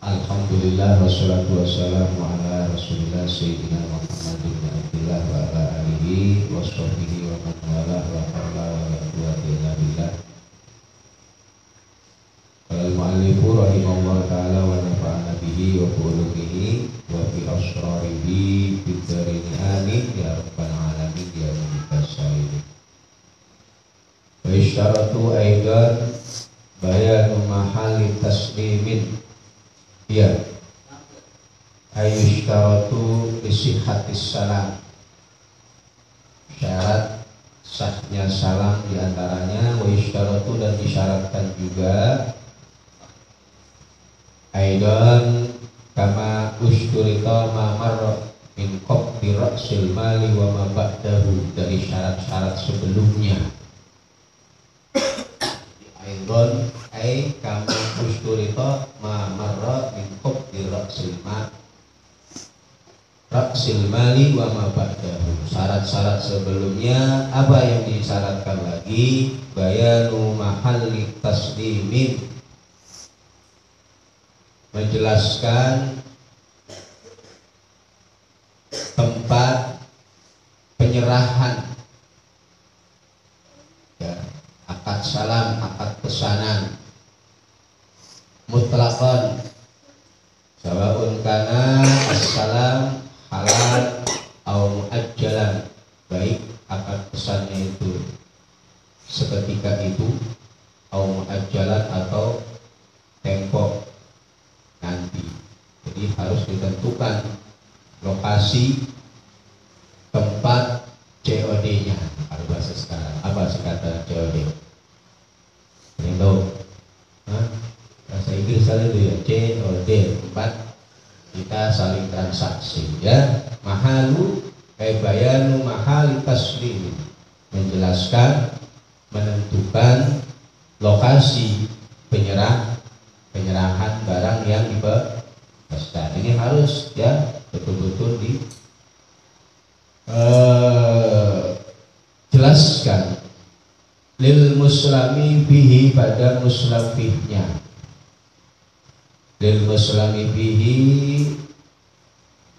Alhamdulillah wassalatu wassalamu ala Rasulillah Sayyidina Muhammad bin Abdillah wa ala alihi wa sahbihi wa man wala wa hawla wa la quwwata illa billah. Qala al-mu'allifu rahimahullah ta'ala wa nafa'ana bihi wa qulubihi wa bi asrarihi fid dharini amin ya rabbal alamin ya mujibbas sa'ilin. Wa isyaratu aidan bayanu mahali taslimin. Ya, ayushtaratu lisihhatis salam. Syarat sahnya salam diantaranya wa yushtaratu dan disyaratkan juga aidan kama usturita ma marra min qabdi ra'sil mali wa ma ba'dahu, dari syarat-syarat sebelumnya. Aidan ay kama usturita ma marra min qabdi ra'sil mali wa ma ba'dahu. Syarat-syarat sebelumnya apa yang disyaratkan lagi? Bayanu mahalli taslimin, menjelaskan tempat penyerahan ya, akad salam, akad pesanan mutlaqan sawaun kana as-salam halal atau muajjalan, baik akad pesannya itu seketika itu atau muajjalan atau tempo nanti. Jadi harus ditentukan lokasi tempat COD-nya. Kalau bahasa sekarang apa sih kata COD? Yang tahu? Bahasa Inggris saja itu ya, COD, tempat kita saling transaksi ya. Mahalu bayanu mahali taslim, menjelaskan, menentukan lokasi penyerahan barang yang dipesan. Ini harus ya betul-betul jelaskan lil muslimi bihi, pada muslimnya, lil muslimi bihi,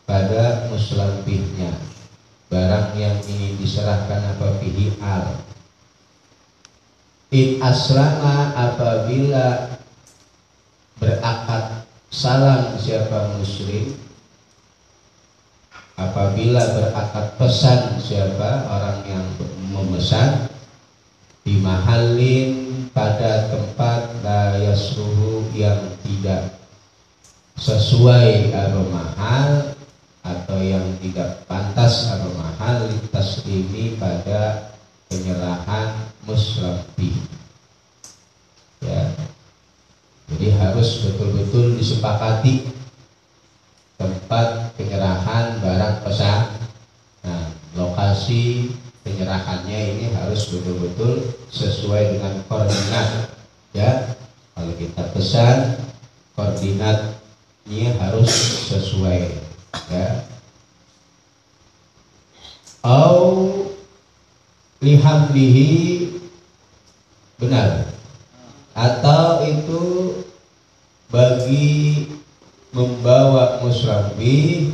pada muslimnya, barang yang ingin diserahkan apa bihi al in aslama, apabila berakad salam siapa muslim, apabila berakad pesan siapa orang yang memesan, di mahallin, pada tempat la yasruhu, yang tidak sesuai atau mahal atau yang tidak pantas atau mahal, taslimi, pada penyerahan muslim ya. Jadi harus betul-betul disepakati tempat penyerahan barang pesan. Nah, lokasi penyerahannya ini harus betul-betul sesuai dengan koordinat ya. Kalau kita pesan, koordinatnya harus sesuai ya. Au lihamlihi, benar, atau itu bagi membawa musrafi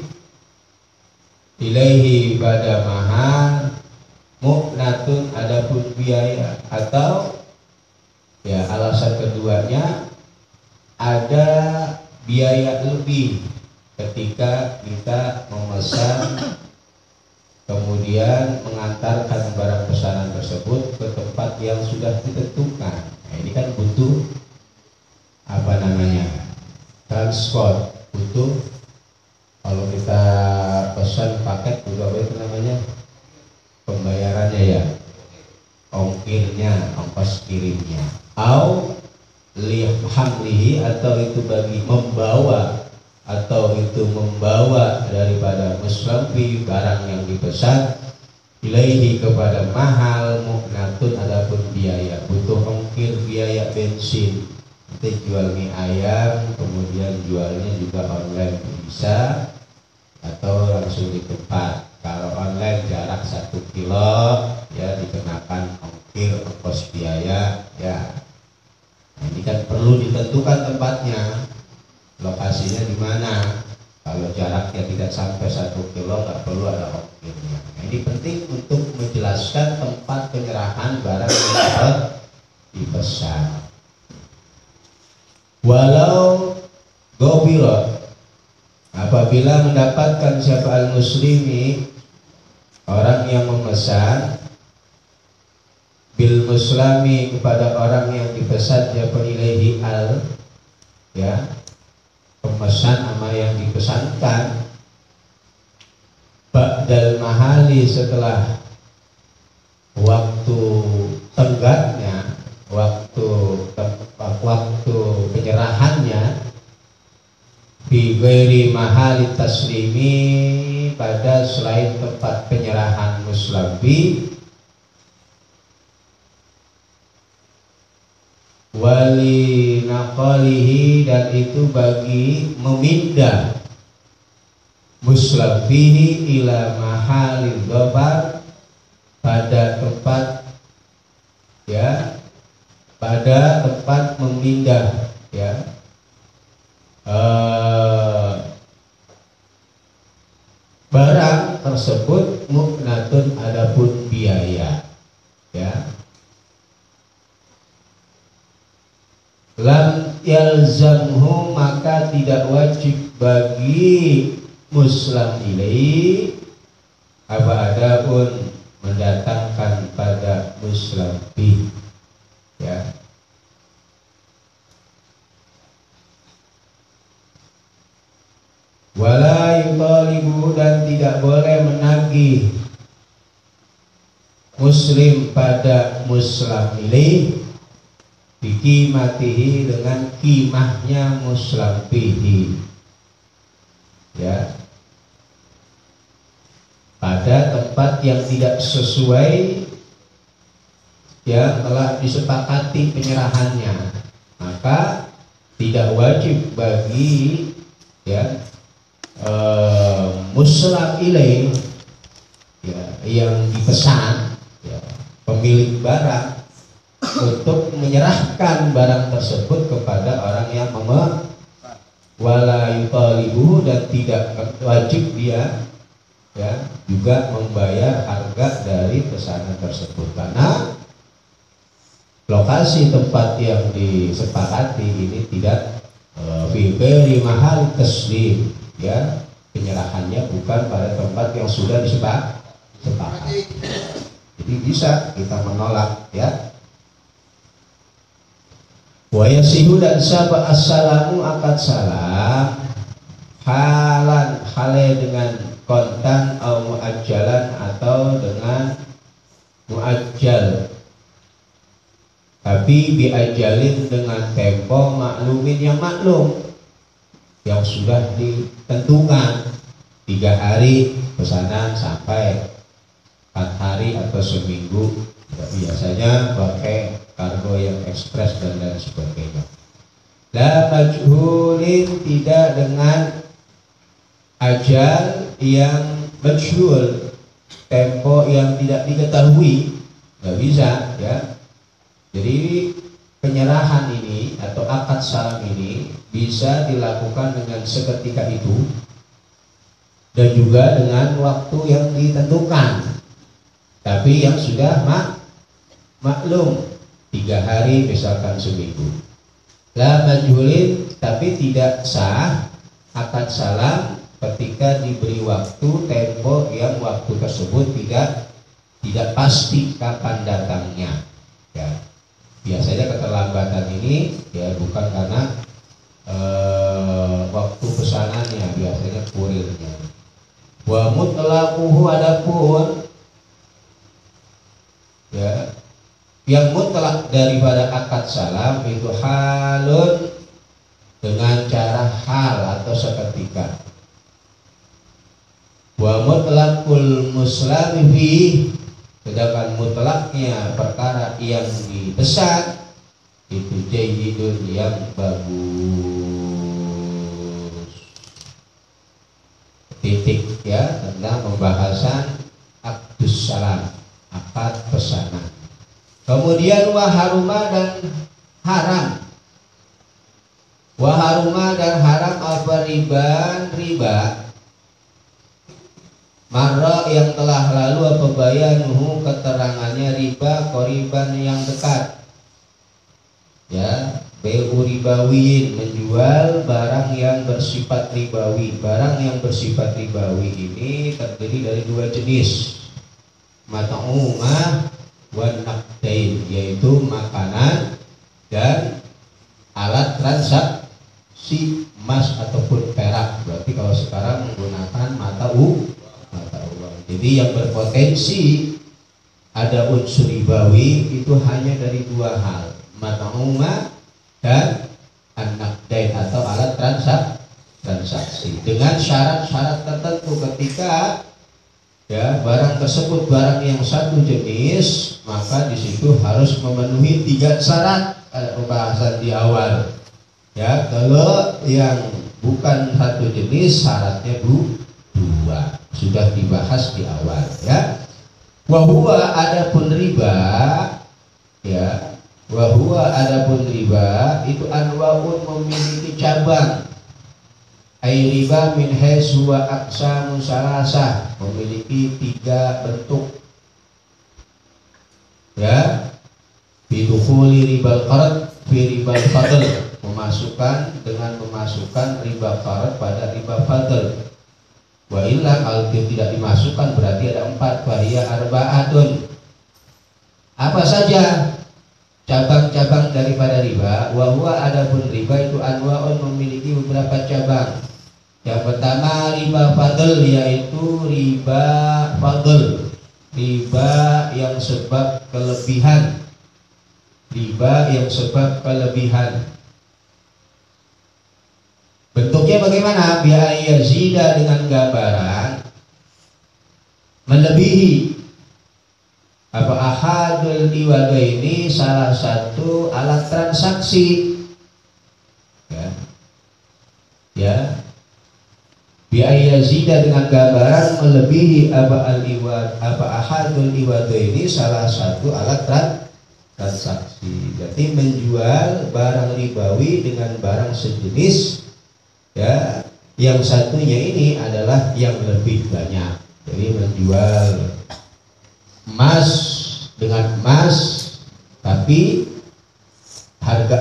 ilaihi, pada mahal mu'natun, adapun biaya, atau ya alasan keduanya ada biaya lebih ketika kita memesan kemudian mengantarkan barang pesanan tersebut ke tempat yang sudah ditentukan. Nah, ini kan butuh apa namanya, transport, butuh, kalau kita pesan paket butuh apa itu namanya, pembayarannya ya, ongkirnya, ongkos kirimnya. Au lihamlihi, atau itu bagi membawa, atau itu membawa daripada muslifi barang yang dipesan ilaihi, kepada mahal mu'natun, adapun biaya, butuh ongkir, biaya bensin. Kita jual mie ayam, kemudian jualnya juga online bisa, atau langsung di tempat. Kalau online jarak 1 kilo ya dikenakan ongkir, ongkos biaya ya. Nah, ini kan perlu ditentukan tempatnya. lokasinya di mana. Kalau jaraknya tidak sampai 1 kilo nggak perlu ada ongkirnya. Nah, ini penting untuk menjelaskan tempat penyerahan barang yang dipesan. Walau gobiro, apabila mendapatkan siapa al-muslimi, orang yang memesan, bil muslami, kepada orang yang dipesan, siapa ilaihi al, ya, pemesan sama yang dipesankan, ba'dal mahali, setelah waktu tenggatnya, waktu penyerahannya, bi ghairi mahali taslimi, pada selain tempat penyerahan muslambi, wali naqalihi, dan itu bagi memindah muslambihi ila mahali dhabar, pada tempat, ya, pada tempat memindah, ya, barang tersebut muknatun, adapun biaya, ya, lam yalzamhu, maka tidak wajib bagi muslam ilaih apa adapun mendatangkan pada muslam bih, ya. Wala yutalibu, dan tidak boleh menagih muslim pada muslam ilaih bikimatihi, dengan kimahnya muslam bihi, ya, pada tempat yang tidak sesuai yang telah disepakati penyerahannya, maka tidak wajib bagi, ya, muslam ilaih, ya, yang dipesan, ya, pemilik barang, untuk menyerahkan barang tersebut kepada orang yang wala yutalibu, dan tidak wajib dia, ya, juga membayar harga dari pesanan tersebut, karena lokasi tempat yang disepakati ini tidak fi ghairi mahal taslim, ya, penyerahannya bukan pada tempat yang sudah disepakati. Jadi bisa kita menolak, ya. Wa yasihu, dan sabah assalamu, akad salam, halan, hale dengan kontan, atau muajjalan, atau dengan muajjal, tapi biajalin, dengan tempo maklumin, yang maklum, yang sudah ditentukan, 3 hari pesanan sampai 4 hari atau seminggu, biasanya pakai kargo yang ekspres dan lain sebagainya. La majhulin, tidak dengan ajal yang majhul, tempo yang tidak diketahui, nggak bisa, ya. Jadi penyerahan ini atau akad salam ini bisa dilakukan dengan seketika itu dan juga dengan waktu yang ditentukan, tapi yang sudah maklum, 3 hari misalkan seminggu. La majhulin, tapi tidak sah akad salam ketika diberi waktu tempo yang waktu tersebut tidak pasti kapan datangnya, ya. Biasanya keterlambatan ini, ya, bukan karena waktu pesanannya, biasanya kurirnya. Wa mutlaquhu, adapun, ya, yang mutlak daripada akad salam itu halun, dengan cara hal atau seketika. Wa mutlaqul muslami fi, sedangkan mutlaknya perkara yang dipesan itu jayyidun, yang bagus. Titik, ya, tentang pembahasan akdus salam, akad pesanan. Kemudian waharuma, dan haram, Wa haruma dan haram apa riba marra yang telah lalu apa bayanuhu keterangannya riba qoriban yang dekat. Ya, bai'u ribawiyin menjual barang yang bersifat ribawi. Barang yang bersifat ribawi ini terdiri dari dua jenis. Mat'umah wa naqdain, yaitu makanan dan alat transaksi emas ataupun perak. Berarti kalau sekarang menggunakan mata uang. Jadi yang berpotensi ada unsur ribawi itu hanya dari dua hal, mat'umah dan an-naqdain atau alat transaksi. Dengan syarat-syarat tertentu, ketika ya barang tersebut barang yang satu jenis, maka di situ harus memenuhi 3 syarat. Ada pembahasan di awal. Ya, kalau yang bukan satu jenis syaratnya 2. Sudah dibahas di awal ya. Wa huwa adapun riba ya. Wa huwa adapun riba itu anwaun memiliki cabang. Ai riba min haitsu wa aqsamu salasah, memiliki 3 bentuk. Ya. Bidukhuli ribal qard fi ribal fadl, dengan memasukkan riba qard pada riba fadl. Wa illa kalau tidak dimasukkan berarti ada 4, fahiya arba'atun. Apa saja cabang-cabang daripada riba? Wa huwa adapun riba itu anwa'un memiliki beberapa cabang. Yang pertama riba fadl, yaitu riba fadl, riba yang sebab kelebihan. Riba yang sebab kelebihan. Bentuknya bagaimana? Biaya zida, dengan gambaran melebihi apa ahadul iwado ini salah satu alat transaksi. Ya. Biaya zida dengan gambaran melebihi apa al-iwad apa ahadul iwado ini salah satu alat transaksi. Jadi menjual barang ribawi dengan barang sejenis. Ya, yang satunya ini adalah yang lebih banyak. Jadi menjual emas dengan emas, tapi harga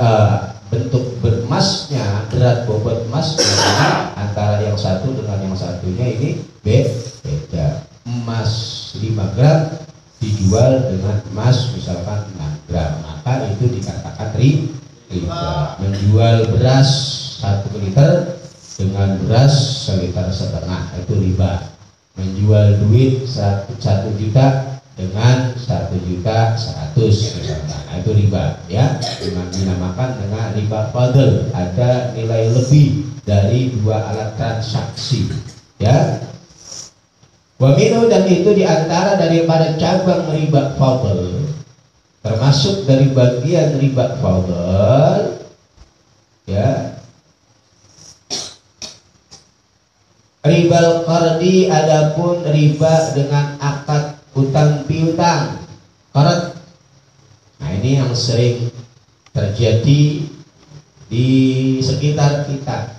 bentuk beremasnya, berat bobot emasnya antara yang satu dengan yang satunya ini beda. Emas 5 gram dijual dengan emas misalkan 6 gram, maka itu dikatakan riba. Menjual beras 1 liter dengan beras 1,5 liter, itu riba. Menjual duit 1 juta dengan 1.100.000 misalnya, itu riba ya. Dinamakan dengan riba fadl, ada nilai lebih dari 2 alat transaksi ya. Wa minhu, dan itu diantara daripada cabang riba fadl, termasuk dari bagian riba fadl ya, ribal qardi, adapun riba dengan akad utang piutang qard. Nah, ini yang sering terjadi di sekitar kita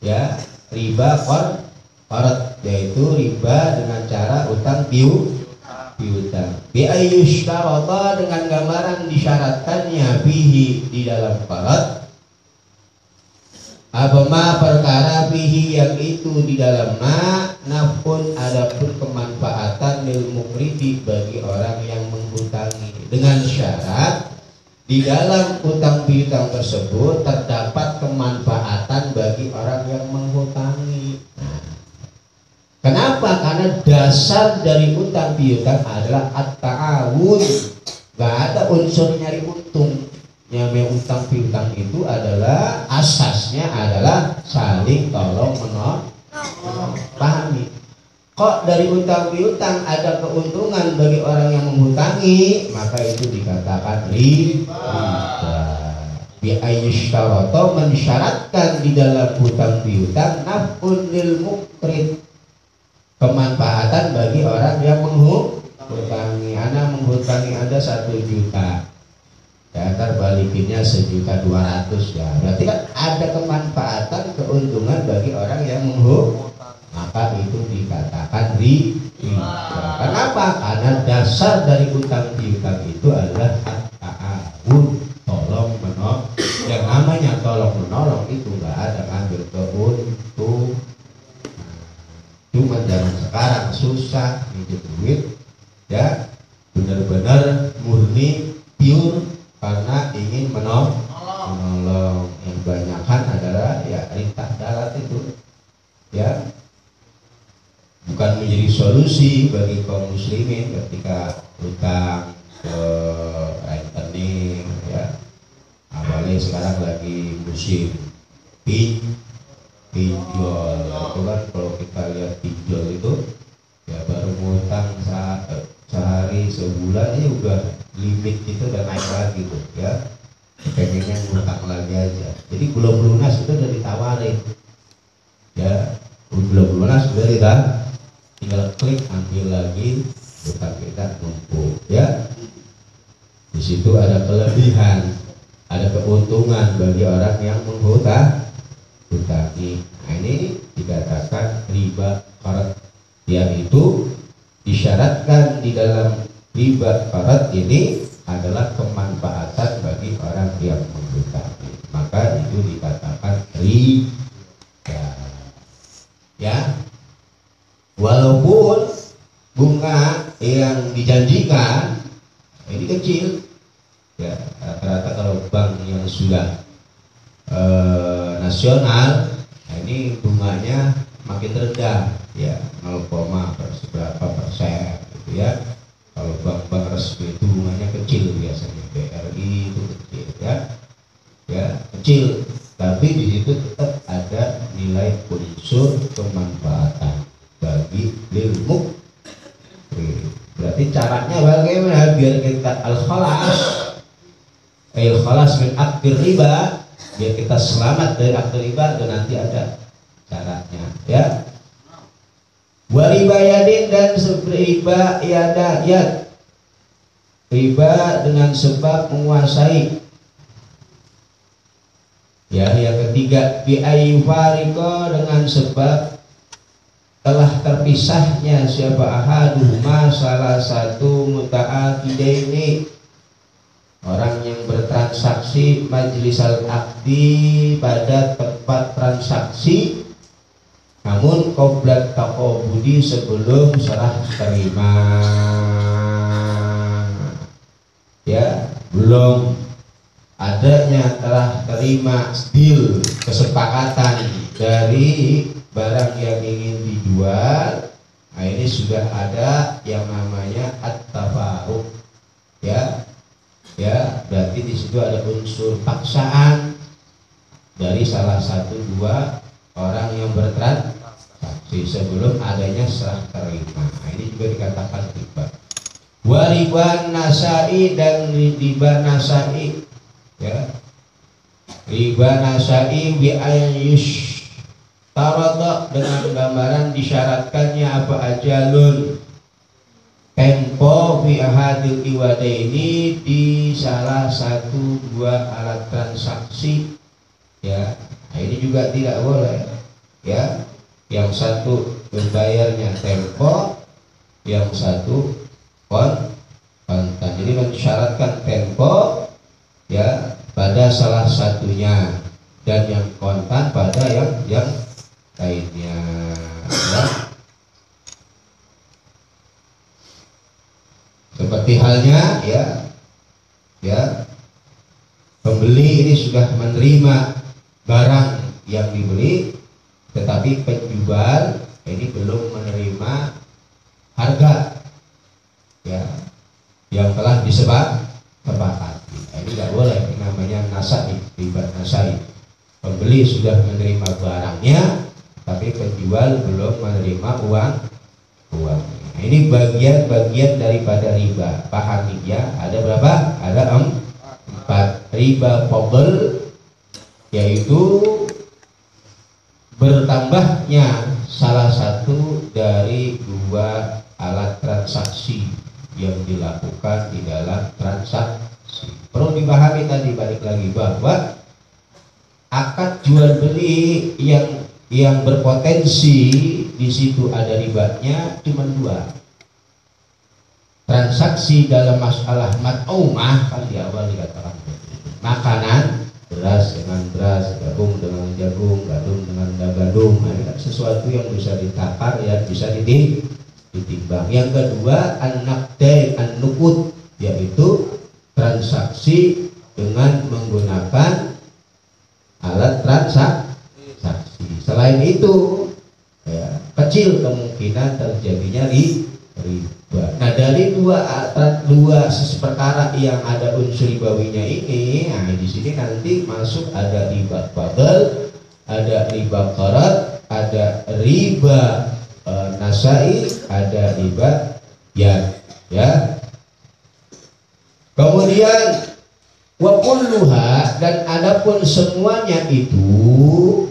ya, riba qard, yaitu riba dengan cara utang piutang. Bi ayyushtarata, dengan gambaran disyaratkannya bihi di dalam qard abama perkara bihi yang itu di dalam nafun adapun kemanfaatan lil mukridi bagi orang yang menghutangi, dengan syarat di dalam utang piutang tersebut terdapat kemanfaatan bagi orang yang menghutangi. Nah, kenapa? Karena dasar dari utang piutang adalah at-ta'awun, gak ada unsur nyari untung. Yang utang piutang itu adalah asasnya adalah saling tolong menolong. Pahami? Kok dari utang piutang ada keuntungan bagi orang yang menghutangi, maka itu dikatakan riba. Bi ayyushtarata, mensyaratkan di dalam utang piutang naf'un lil mukrid, kemanfaatan bagi orang yang menghutangi. Ana menghutangi Anda 1 juta. ya ntar balikinnya 1.200.000 ya, berarti kan ada kemanfaatan, keuntungan bagi orang yang maka itu dikatakan riba. Kenapa? Karena dasar dari utang piutang itu adalah ta'awun, tolong menolong. Yang namanya tolong menolong itu nggak ada ngambil keuntungan. Cuma zaman sekarang susah minjem duit, ya benar-benar murni pure karena ingin menolong. Yang kebanyakan adalah ya rintah darat itu, ya bukan menjadi solusi bagi kaum muslimin ketika utang ke rekening, ya apalagi sekarang lagi musim pinjol itu kan. Kalau kita lihat pinjol itu ya baru ngutang sehari sebulan ini udah limit itu udah naik lagi tuh, ya pengennya ngutang lagi aja. Jadi belum lunas itu udah ditawarin, ya belum lunas udah tinggal klik ambil lagi, utang kita numpuk, ya di situ ada kelebihan, ada keuntungan bagi orang yang menghutangi. Nah ini dikatakan riba qarat, yaitu disyaratkan di dalam riba qarat ini adalah kemanfaatan bagi orang yang menghutangi, maka itu dikatakan riba, ya walaupun bunga yang dijanjikan ini kecil, ya rata-rata kalau bank yang sudah nasional, nah ini bunganya makin rendah, ya 0,berapa% gitu ya. Kalau bank-bank resmi itu bunganya kecil biasanya, BRI itu kecil, ya kecil, tapi di situ tetap ada nilai unsur kemanfaatan bagi ilmu. Berarti caranya bagaimana biar kita al-khalas min akdir riba, biar kita selamat dari akdir riba, dan nanti ada caranya, ya. Wa riba yadin, dan riba yad, riba dengan sebab menguasai, ya. Yang ketiga bi ayyufariqa, dengan sebab telah terpisahnya siapa ahaduhuma, salah satu muta'aqidaini, orang yang bertransaksi, majlisal aqdi, pada tempat transaksi, namun qoblat taqobudi, sebelum serah terima, ya belum adanya telah terima deal, kesepakatan dari barang yang ingin dijual. Nah ini sudah ada yang namanya at-tafaruq, ya berarti di situ ada unsur paksaan dari salah satu dua orang yang bertransaksi sebelum adanya serah terima. Nah ini juga dikatakan riba. Wa riba nasai, dan riba nasai, ya riba nasai bi ayyush tarada, dengan gambaran disyaratkannya apa, ajalun, tempo, fi ahadil iwadaini, di salah satu dua alat transaksi, ya. Nah, ini juga tidak boleh, ya. Yang satu membayarnya tempo, yang satu kontan. Jadi mensyaratkan tempo, ya, pada salah satunya, dan yang kontan pada yang lainnya, ya. Seperti halnya, ya pembeli ini sudah menerima barang yang dibeli, tetapi penjual ini belum menerima harga, ya, yang telah disepakati. Nah, ini tidak boleh, ini namanya nasai, riba nasai. Pembeli sudah menerima barangnya, tapi penjual belum menerima uangnya. Nah, ini bagian-bagian daripada riba. Pahami, ya. Ada berapa? Ada 4. Riba fadl, yaitu bertambahnya salah satu dari dua alat transaksi yang dilakukan di dalam transaksi. perlu dipahami tadi balik lagi bahwa akad jual beli yang berpotensi di situ ada ribanya cuma dua. Transaksi dalam masalah mat'umah kan di awal dikatakan makanan, beras dengan beras, jagung dengan jagung, gandum dengan gandum, sesuatu yang bisa ditakar ya bisa ditimbang. Yang kedua an-naqdain an-nuqud, yaitu transaksi dengan menggunakan alat transaksi. Selain itu ya, kecil kemungkinan terjadinya riba. Nah dari dua perkara yang ada unsur ribawinya ini, nah di sini nanti masuk ada riba fadl, ada riba qarad, ada riba nasai, ada riba ya. Kemudian wa kulluha, dan adapun semuanya itu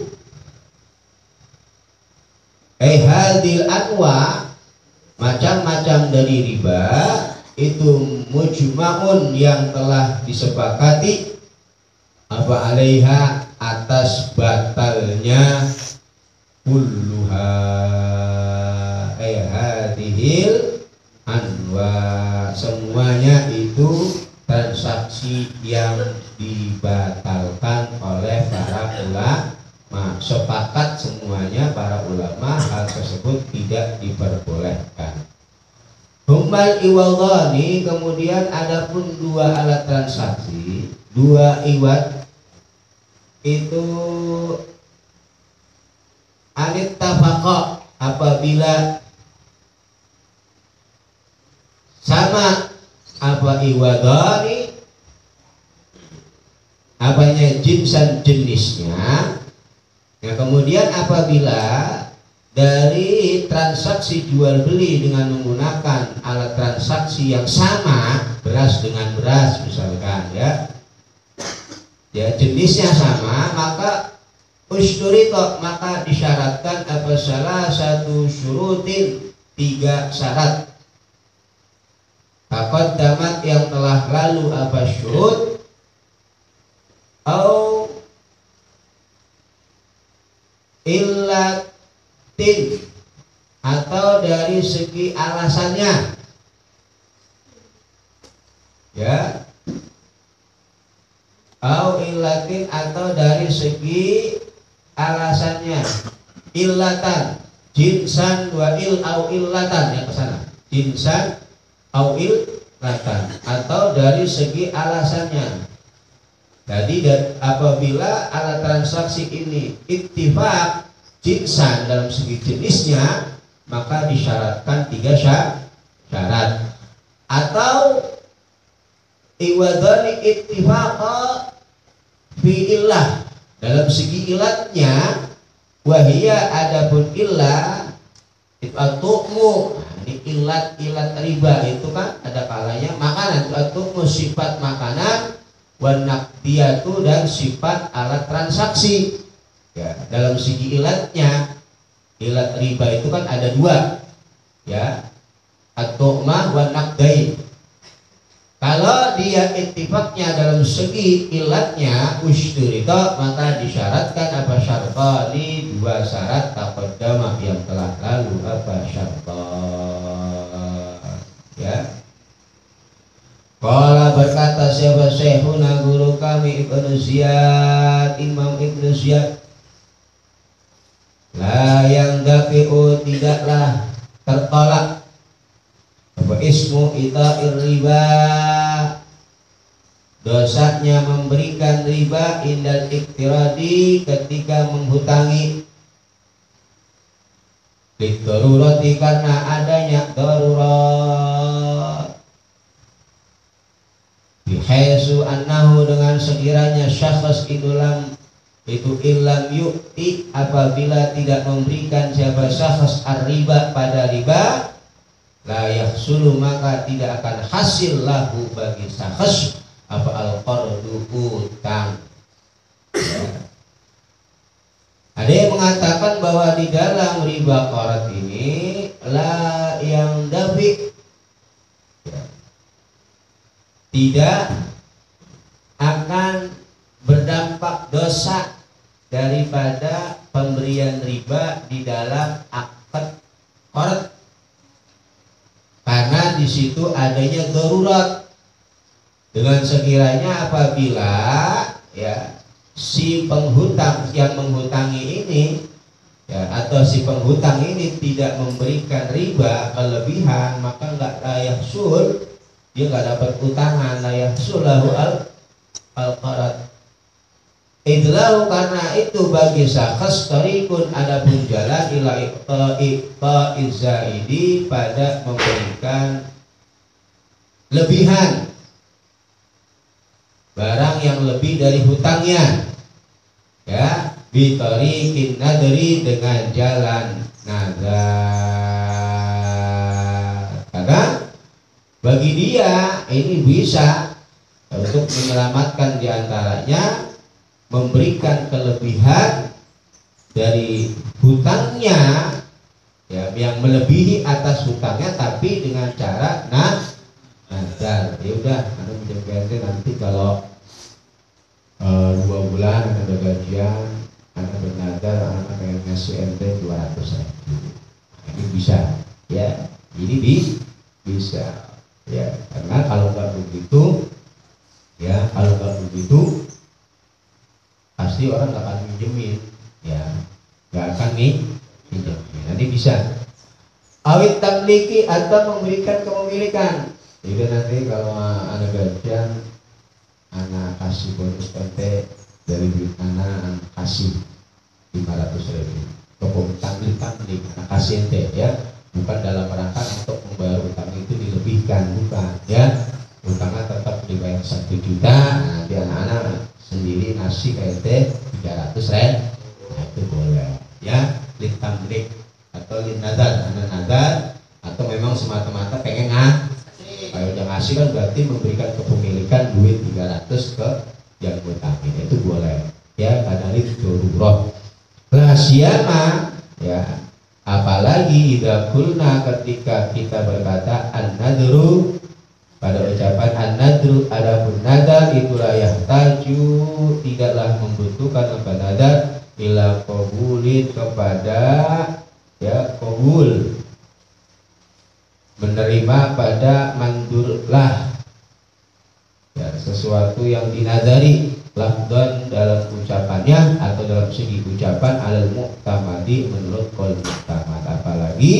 hadil anwa, macam-macam dari riba itu mujma'un, yang telah disepakati apa alaiha, atas batalnya kulluha hadhil anwa, semuanya itu transaksi yang dibatalkan oleh para ulama. Sepakat semuanya para ulama hal tersebut tidak diperbolehkan. Humal iwadhani, kemudian adapun dua alat transaksi, dua iwad itu anittafaqa, apabila sama apa iwadhani, apanya jinsan jenisnya. Nah kemudian apabila dari transaksi jual beli dengan menggunakan alat transaksi yang sama, beras dengan beras misalkan ya jenisnya sama, maka usturito, maka disyaratkan apa salah satu syurutin, 3 syarat. Taqaddamat, yang telah lalu apa syurut, au illatin, atau dari segi alasannya ya, au illatin, atau dari segi alasannya, illatan jinsan wa au illatan, yang kesana jinsan au illatan, atau dari segi alasannya. Jadi apabila alat transaksi ini ittifaq jinsan dalam segi jenisnya, maka disyaratkan 3 syarat. Atau iwadhani ittifaqa fi illah, dalam segi ilatnya, wahia adapun illah itu ini ilat riba itu kan ada kalanya makanan, itu sifat makanan, wanaqdiyatu, dan sifat alat transaksi ya. Dalam segi ilatnya, ilat riba itu kan ada 2 ya, at-tu'mah wa naqdain. Kalau dia ittifaqnya dalam segi ilatnya usturita, maka disyaratkan apa syartani, 2 syarat taqaddama yang telah lalu apa syartan ya. Qala, berkata siapa syekhuna, guru kami Ibnu Ziyad, Imam Ibnu Ziyad, la yang dafi'u, tidaklah tertolak apa ismu ita'ir riba, dosanya memberikan riba, indal iktiradi, ketika menghutangi, lidarurati, karena adanya darurat, bihaisu annahu, dengan sekiranya syakhs itu ilam yu'ti, apabila tidak memberikan siapa syakhs ar-riba pada riba, la yahsulu, maka tidak akan hasil lahu bagi syakhs apa al-qardu, utang ya. Ada yang mengatakan bahwa di dalam riba qarad ini la yang dafi ya, tidak tampak dosa daripada pemberian riba di dalam akad qard, karena di situ adanya darurat. Dengan sekiranya apabila ya si penghutang yang menghutangi ini ya, atau si penghutang ini tidak memberikan riba kelebihan, maka nggak layak sul, dia nggak dapat utangan, layak sulahu al-qard. Idlahu, karena itu bagi syakhs tarikun, adapun jalan ila iqta'i zaidi, pada memberikan lebihan barang yang lebih dari hutangnya, ya, bitariqin nadri, dengan jalan nazar. Karena bagi dia ini bisa untuk menyelamatkan diantaranya memberikan kelebihan dari hutangnya, ya, yang melebihi atas hutangnya, tapi dengan cara nazar. Ya udah, anda pinjam ke ente, nanti kalau 2 bulan ada gajian, anda bernazar, anda pengen ngasih ente 200.000. Ini bisa, ya, ini bisa, ya, karena kalau nggak begitu, ya, kalau nggak begitu pasti orang nggak akan minjemin, ya, nggak akan minjemin. Nanti bisa awit tamliki, atau memberikan kepemilikan. Jadi nanti kalau anak gajian, anak kasih bonus ente dari duit anak kasih 500.000 tamlik, anak kasih ente, ya, bukan dalam rangka untuk membayar utang itu dilebihkan, bukan, ya, utangnya tetap dibayar 1 juta, nanti anak-anak sendiri ngasih ke ente 300.000, nah itu boleh, ya, litamlik atau linadar, anak nadar, atau memang semata-mata pengen kalau udah ngasih kan berarti memberikan kepemilikan duit 300 ke yang ngutangin, itu boleh, ya, karena itu darurat. Rahasia mah, ya, apalagi idza qulna, ketika kita berkata an-nadru, pada ucapan an-nadru, adapun nadar itulah yahtaju, tidaklah membutuhkan apa nadar, ila qabulin, kepada, ya, qabul, menerima pada mandurlah, ya, sesuatu yang dinadari, lafdan dalam ucapannya atau dalam segi ucapan, alal mu'tamadi, menurut qaul mu'tamad. Apalagi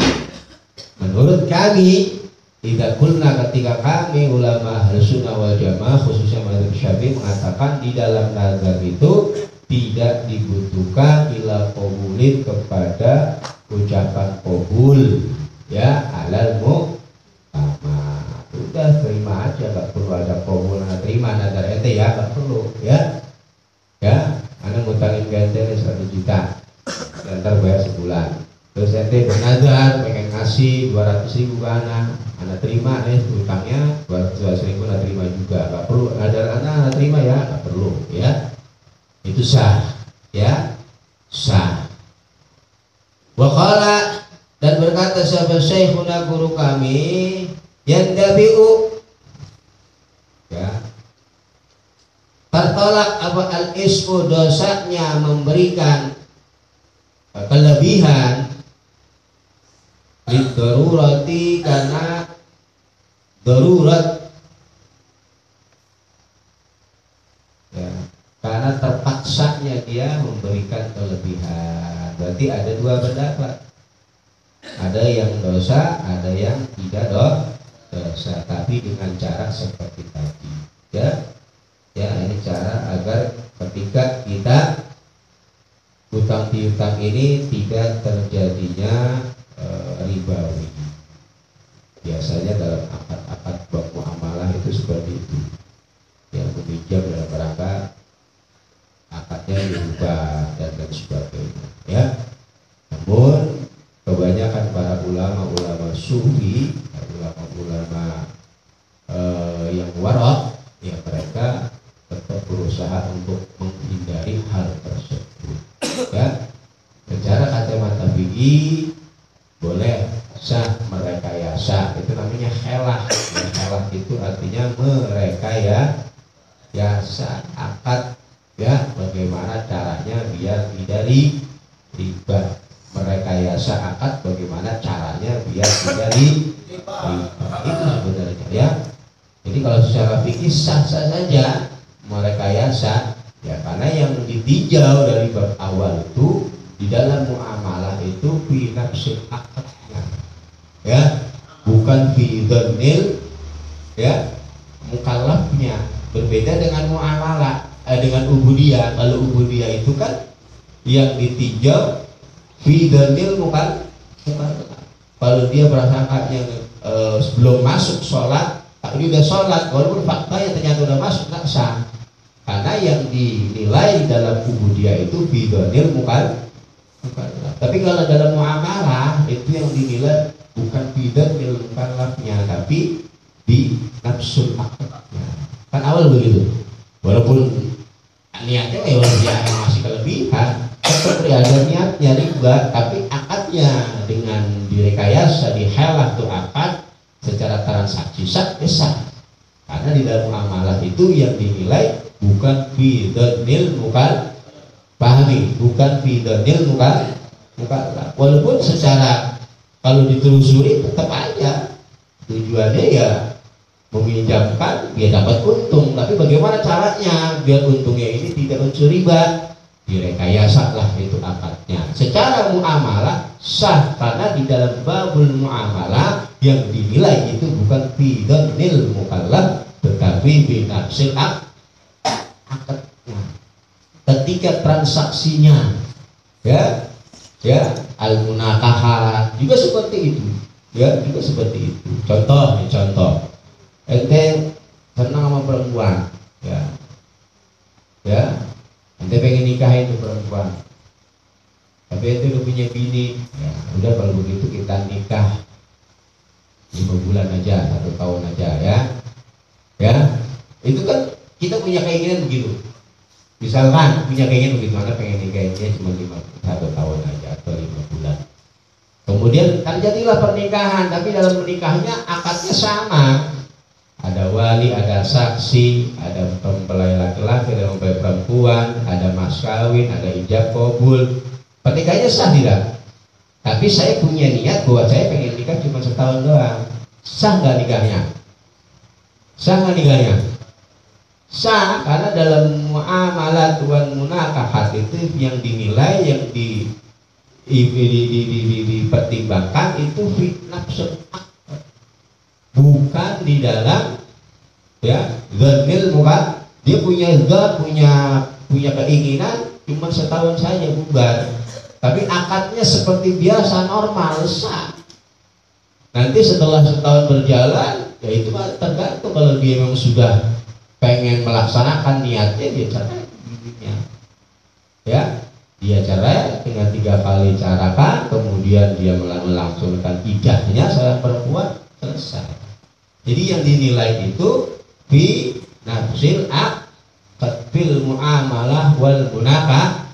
menurut kami, idza qulna, ketika kami ulama Ahlussunnah wal Jamaah khususnya mazhab Syafi'i mengatakan di dalam nazar itu tidak dibutuhkan ila qabulin, kepada ucapan qabul, ya, alal mu'tamad. Udah terima aja, nggak perlu ada qabul, terima nazar ente, ya, nggak perlu, ya, ya, anda ngutangin ke ente 1 juta, ntar bayar sebulan. Terus ente bernazar pengen ngasih 200.000 ke anak terima nih hutangnya 200.000, anak terima juga, nggak perlu nazar anak terima, ya, nggak perlu, ya, itu sah, ya, sah. Waqala, dan berkata sahabat Syekhuna, guru kami, yang dabi'u, ya, tertolak apa al-ismu, dosanya memberikan kelebihan, lidarurati, karena darurat, ya, karena terpaksanya dia memberikan kelebihan. Berarti ada 2 pendapat, ada yang dosa, ada yang tidak dosa, tapi dengan cara seperti tadi, ya, ya, ini cara agar ketika kita hutang piutang ini tidak terjadinya ribawi. Biasanya dalam akad-akad bab muamalah itu seperti itu, yang meminjam dalam rangka akadnya dirubah dan lain sebagainya, ya. Namun kebanyakan para ulama-ulama sufi, ulama-ulama yang warok, ya, mereka tetap berusaha untuk menghindari hal tersebut, ya. Secara kacamata fikih boleh sah merekayasa, itu namanya khelah. Khelah itu artinya merekayasa akad, ya, bagaimana terjadi riba. Merekayasa akad bagaimana caranya biar tidak riba. Itu sebenarnya ya. Jadi kalau secara fikih sah-sah saja merekayasa ya, karena yang ditinjau dari bab awal itu di dalam muamalah itu fi nafsil akadnya ya, bukan fi dzannil ya mukallafnya. Berbeda dengan muamalah dengan ubudiyah. Kalau ubudiyah itu kan yang ditinjau fi dzannil mukallaf. Kalau dia merasakannya sebelum masuk sholat, dia udah sholat, walaupun faktanya ternyata udah masuk, nggak sah. Karena yang dinilai dalam ubudiyah itu fi dzannil mukallaf. Tapi kalau dalam muamalah itu yang dinilai bukan fi dzannil mukallafnya, tapi di nafsul akadnya. Kan awal begitu. Walaupun niatnya ya masih kelebihan, tetap ada niatnya riba, tapi akadnya dengan direkayasa, dihelah tuh akad secara transaksi sah. Karena di dalam muamalah itu yang dinilai bukan fi dzannil mukallaf. Pahami? Bukan fi dzannil mukallaf. Walaupun secara kalau ditelusuri tetap aja tujuannya ya meminjamkan dia dapat untung, tapi bagaimana caranya biar untungnya ini tidak unsur riba? Direkayasa lah itu akadnya. Secara muamalah sah, karena di dalam babul muamalah yang dinilai itu bukan fi dzannil mukallaf tetapi bi nafsil akadnya. Ketika transaksinya ya al munakahat juga seperti itu ya, juga seperti itu. Contoh ente senang sama perempuan ya ente pengen nikahin tuh perempuan, tapi ente udah punya bini ya, udah kalau begitu kita nikah 5 bulan aja, 1 tahun aja ya itu kan kita punya keinginan begitu. Misalkan punya keinginan begitu, anda pengen nikahin dia cuma 1 tahun aja atau 5 bulan, kemudian terjadilah pernikahan, tapi dalam menikahnya akadnya sama. Ada wali, ada saksi, ada mempelai laki-laki, ada mempelai perempuan, ada mas kawin, ada ijab kabul. Pernikahannya sah tidak? Tapi saya punya niat bahwa saya pengen nikah cuma setahun doang. Sah nggak nikahnya? Sah, karena dalam muamalah tuan munakahat itu yang dinilai, yang dipertimbangkan itu fitnah sepak, bukan di dalam ya dzannil mukallaf. Dia punya keinginan cuma setahun saja bubar, tapi akadnya seperti biasa normal sah. Nanti setelah setahun berjalan ya itu tergantung, kalau dia memang sudah pengen melaksanakan niatnya dia cerai bibinya ya, dia cerai dengan 3 kali carakan, kemudian dia melangsungkan idahnya seorang perempuan, selesai. Jadi yang dinilai itu fi nafsil akad fil muamalah wal munakah.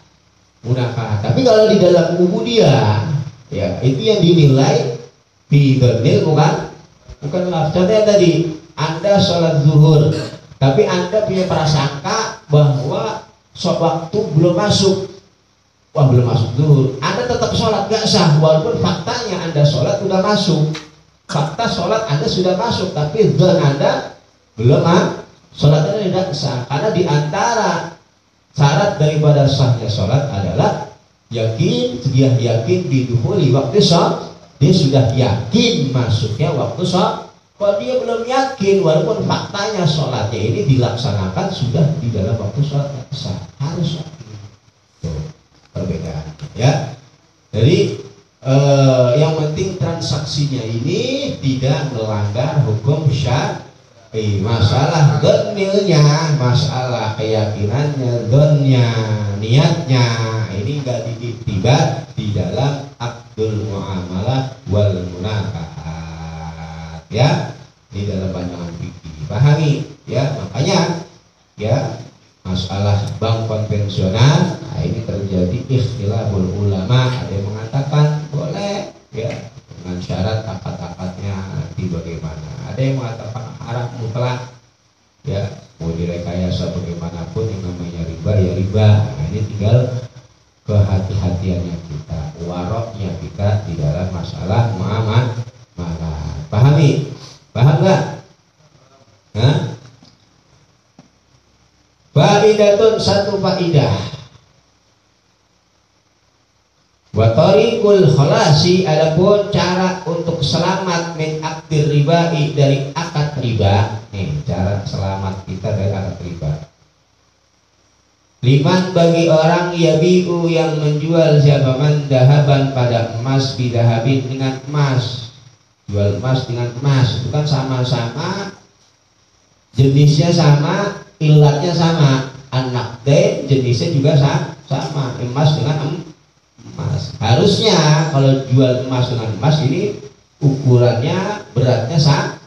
Tapi kalau di dalam ubudiyah ya itu yang dinilai fi dzannil bukan laf. Contohnya tadi Anda sholat zuhur, tapi Anda punya prasangka bahwa waktu belum masuk. Wah, belum masuk zuhur, Anda tetap sholat gak sah, walaupun faktanya Anda sholat sudah masuk. Fakta sholat Anda sudah masuk, tapi dzan Anda belum sholat Anda tidak sah. Karena di antara syarat daripada sahnya sholat adalah yakin, dia yakin didukhuli waktu sholat, dia sudah yakin masuknya waktu sholat. Kalau dia belum yakin, walaupun faktanya sholatnya ini dilaksanakan sudah di dalam waktu sholat yang sah, harus yakin. Tuh, perbedaan ya. Jadi yang penting transaksinya ini tidak melanggar hukum syar'i. Masalah dzannilnya, masalah keyakinannya, dzannya, niatnya ini enggak diiktibar di dalam akdul muamalah wal munakahat ya, di dalam panjangan fikih. Pahami ya, makanya ya masalah bank konvensional, nah ini terjadi ikhtilaful ulama. Ada yang mengatakan boleh ya dengan syarat akad-akadnya nanti bagaimana. Ada yang mengatakan haram mutlak ya, mau direkayasa bagaimanapun yang namanya riba ya riba. Nah ini tinggal perhatiannya kita, waroknya kita di dalam masalah muamalah. Pahami? Paham nggak? Faidatun, satu faidah. Wa tariqul khalasi, adapun cara untuk selamat min akdir riba, dari akad riba. Nih, cara selamat kita dari akad riba. Liman, bagi orang yabiu yang menjual, siapa man dahaban pada emas, bidahabin dengan emas, jual emas dengan emas, itu kan sama-sama jenisnya, sama ilatnya, sama anak deh jenisnya juga sama, emas dengan emas. Harusnya kalau jual emas dengan emas ini ukurannya, beratnya sama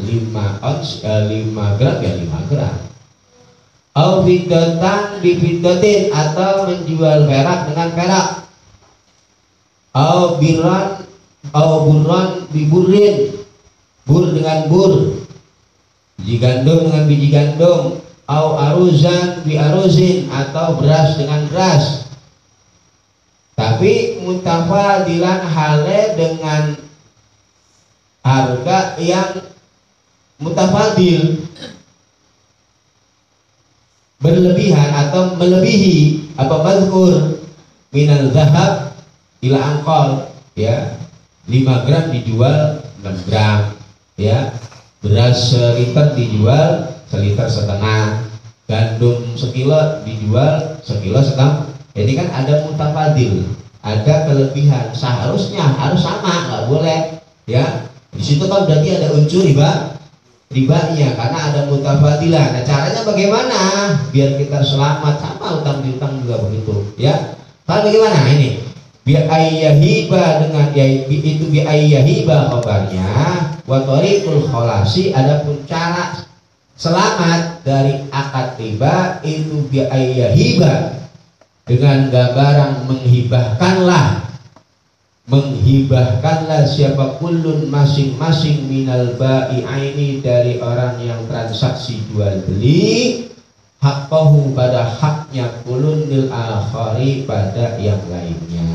5 ons, 5 gram ya 5 gram. Au fiddatan bi fiddatin, atau menjual perak dengan perak. Au birran, au burran bi burrin, bur dengan bur, biji gandum dengan biji gandum. Au aruzan bi aruzin, atau beras dengan beras. Tapi mutafadilan, hale dengan harga yang mutafadil, berlebihan atau melebihi apa mazkur minal zahab ila angkol, ya 5 gram dijual 6 gram, ya beras seliter dijual seliter setengah, gandum sekilo dijual sekilo setengah. Jadi kan ada mutafadil, ada kelebihan, seharusnya harus sama, nggak boleh, ya di situ kan berarti ada unsur ribanya karena ada mutafadilah. Nah, caranya bagaimana biar kita selamat? Sama utang piutang juga begitu, ya. Kalau bagaimana ini? Biar ayyahiba, dengan itu biar ayyahiba kabarnya. Wa tariqul khalasi, adapun cara selamat dari akad riba itu biar ayyahiba, dengan gambaran menghibahkanlah siapa kullun, masing-masing minal bai'aini, dari orang yang transaksi jual beli, haqqahu, pada haknya, kulun lil akhari, pada yang lainnya.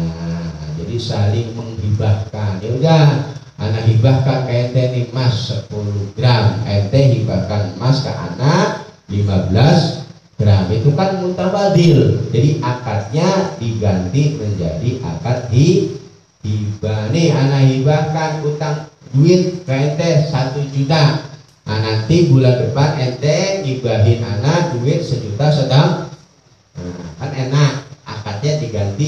Jadi saling menghibahkan. Ya udah, anak hibahkan ke ente nih emas 10 gram, ente hibahkan emas ke anak 15 gram. Itu kan mutabadil. Jadi akadnya diganti menjadi akad hibah. Nih anak hibahkan utang duit ke ente 1 juta. Nah, nanti bulan depan ente hibahin anak duit 1 juta sedang. Nah, kan enak, akadnya diganti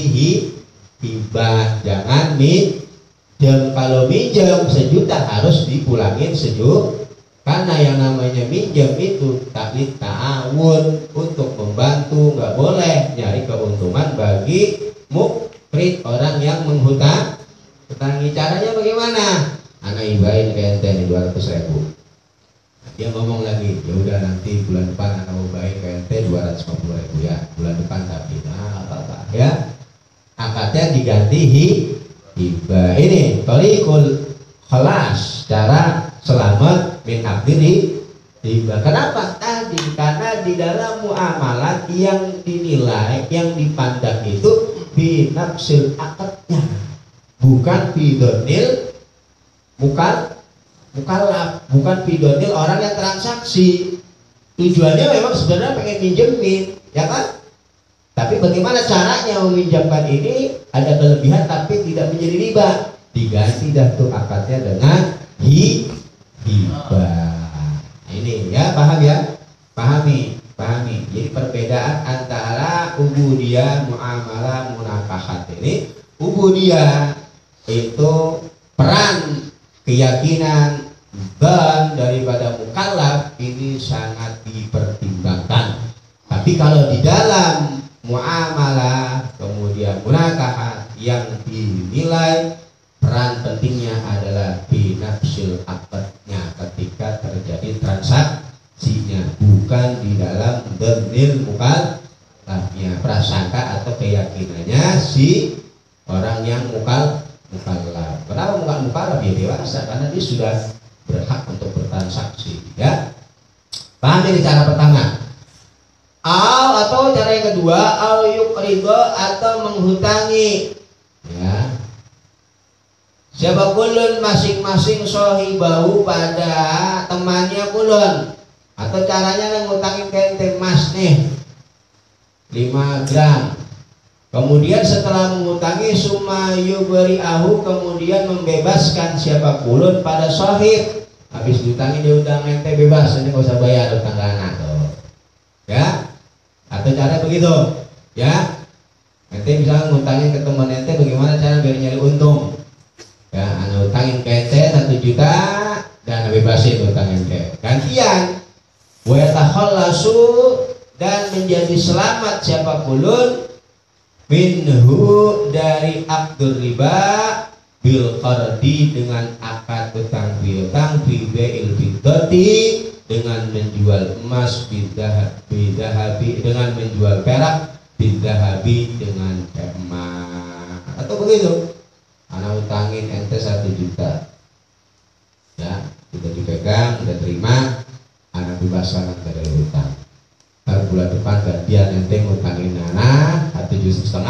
hibah. Jangan minjem. Kalau minjem 1 juta harus dipulangin 1 juta. Karena yang namanya minjem itu taklid ta'awun, untuk membantu, nggak boleh nyari keuntungan bagi mukrid, orang yang menghutang. Caranya bagaimana? Anak hibahin ke ente 200.000. Dia ngomong lagi, ya udah nanti bulan depan anak hibahin ke ente 250.000 ya, bulan depan tapi apa ya, akadnya diganti hibah. Ini tariqul khalas, cara selamat min akdiri hibah. Kenapa? Tadi karena di dalam muamalah yang dinilai, yang dipandang itu binafsil akadnya, bukan bidonil mukallaf, bukan bidonil orang yang transaksi. Tujuannya memang sebenarnya pengen minjemin, ya kan? Tapi bagaimana caranya meminjamkan ini, ada kelebihan tapi tidak menjadi riba, diganti dah tuh akadnya dengan hibah. Ini ya, paham ya? Pahami. Jadi perbedaan antara ubudiyah, muamalah, munakahat ini. Ubudiyah itu peran, keyakinan, dan daripada mukallaf ini sangat dipertimbangkan. Tapi kalau di dalam muamalah kemudian munakahat, yang dinilai peran pentingnya adalah binafsil akadnya, ketika terjadi transaksinya, bukan di dalam dhanil mukallafnya, prasangka atau keyakinannya si orang yang mukallaf. Kenapa mukallaf? Ya dewasa, karena dia sudah berhak untuk bertransaksi, ya. Paham ini cara pertama. Atau cara yang kedua, au yuqrido atau menghutangi. Ya. Siapa kulun masing-masing sohibahu pada temannya kulun. Atau caranya ngutangin kente emas nih 5 gram. Kemudian setelah mengutangi sumayu beriahu, kemudian membebaskan siapa kulun pada sohib. Habis diutangi dia utang ente bebas, ini nggak usah bayar utang anak tuh. Ya, atau cara begitu, ya. Ente bisa ngutangin ke teman ente, bagaimana cara biar nyari untung? Ya, anda utangin ke ente 1 juta dan bebasin utang ente. Gantian, wa takhallasu dan menjadi selamat siapa kulun minhu dari akdur riba bil qardi dengan akad utang piutang bibail fiddati dengan menjual emas bidahabi dengan menjual perak bidahabi dengan emas. Atau begitu, anak utangin ente 1 juta ya, sudah dipegang, sudah terima, anak bebaskan dari utang. Ntar bulan depan gantian ente ngutangin anak 1,5 juta,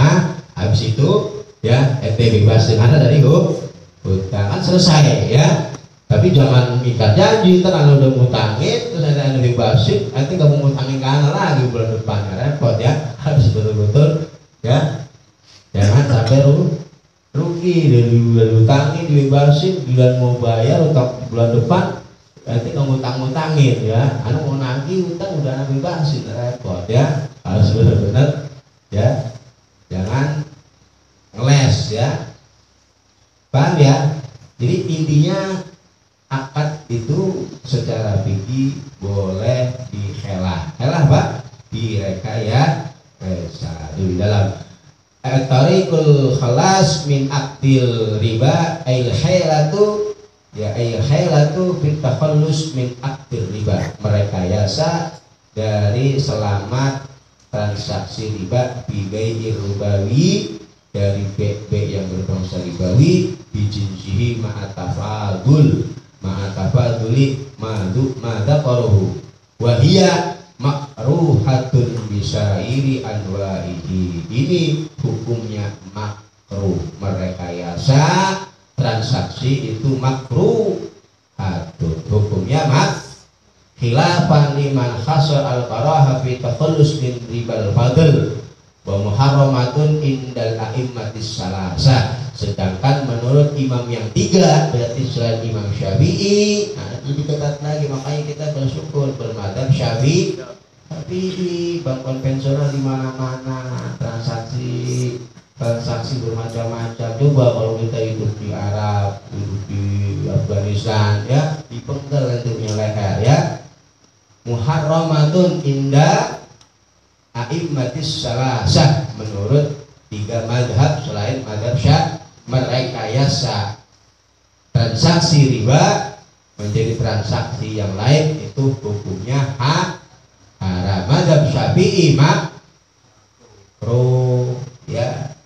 habis itu ya ente bebasin anak dari hutang, kan selesai ya. Tapi jangan ikat janji, ntar anak udah ngutangin terus anak bebasin, nanti gak mau ngutangin ke anak lagi bulan depan, repot ya. Harus betul-betul ya, jangan sampai rugi dari bulan utangin dibebasin, bulan mau bayar utang bulan depan nanti ngutang-ngutangin ya, anak mau nagih utang udah anak bebasin, repot ya. Harus benar-benar ya, jangan ngeles ya, paham ya. Jadi intinya akad itu secara fikih boleh dihelah, Pak, direkayasa di dalam tariqul khalas min aktil riba ail hailatu ya ail hailatu fit takhallus min aktil riba, merekayasa dari selamat transaksi riba bibai ribawi, dari B yang berbangsa ribawi, bijinsihi ma'atafaduli madaqaruhu wahiyya makruhatun bisairi anwa'ihi. Ini hukumnya makruh, merekayasa transaksi itu makruh. Hukumnya khilafan liman khasar al-karaha fi takhallus min ribal fadl wa muharramatun indal a'immatis salasa. Sedangkan menurut imam yang 3, berarti selain Imam Syafi'i, nah lebih ketat lagi, makanya kita bersyukur bermadzhab Syafi'i. Tapi bank konvensional di mana-mana, transaksi bermacam-macam. Coba kalau kita hidup di Arab, hidup di Afghanistan ya, dipenggal nanti punya leher ya. Muharramatun inda a'immatis salasah, menurut 3 mazhab selain mazhab Syafi'i, merekayasa transaksi riba menjadi transaksi yang lain itu hukumnya haram. Mazhab Syafi'i makruh ya.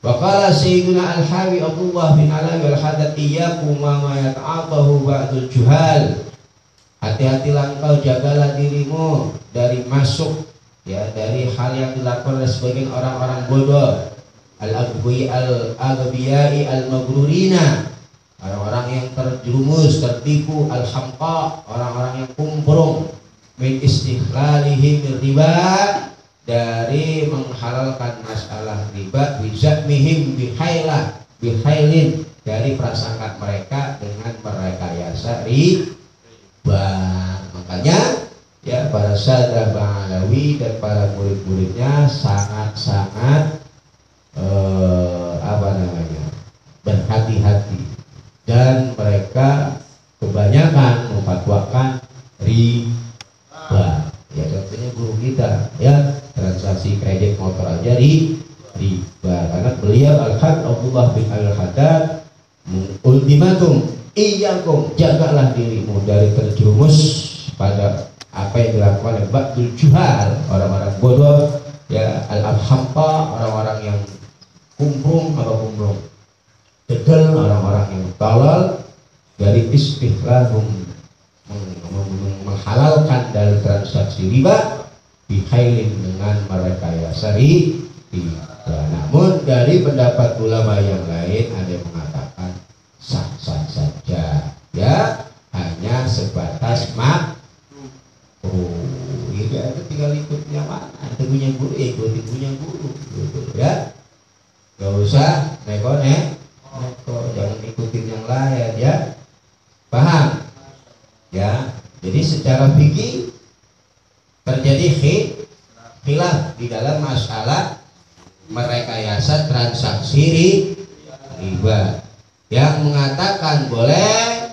Wa qala sayyiduna al-Hawi Abdullah bin Alawi al-Haddad iyyakum ma yata'atahu ba'dul juhal. Hati-hatilah engkau, jagalah dirimu dari masuk ya, dari hal yang dilakukan oleh sebagian orang-orang bodoh, al-aghbiyai al-maghrurina, orang-orang yang terjerumus, tertipu, al-hamqa, orang-orang yang kumprung, min istikhlalihi riba, dari menghalalkan masalah riba, bizamihim bihailin, dari prasangka mereka dengan merekayasa riba. Makanya ya para sahabat Ba'alawi dan para murid-muridnya sangat-sangat berhati-hati, dan mereka kebanyakan memfatwakan riba. Ya contohnya guru kita ya, transaksi kredit motor aja riba, karena beliau Al-Haddad Abdullah bin Al-Haddad ultimatum iyyakum, jagalah dirimu dari terjerumus pada apa yang dilakukan oleh ba'dul juhal, orang-orang bodoh ya, al-hamqa, orang-orang yang kumprung, degel, orang-orang yang tolol, dari istikhlahum menghalalkan dari transaksi riba bihailin dengan merekayasa riba. Namun dari pendapat ulama yang lain ada yang mengatakan sah-sah saja, ya, hanya sebatas ya tinggal ikutnya mana, itu punya guru, ikuti punya guru, gitu, ya, gak usah neko, jangan ikutin yang lain, ya, paham, ya. Jadi secara fikih terjadi khilaf di dalam masalah merekayasa transaksi riba. Yang mengatakan boleh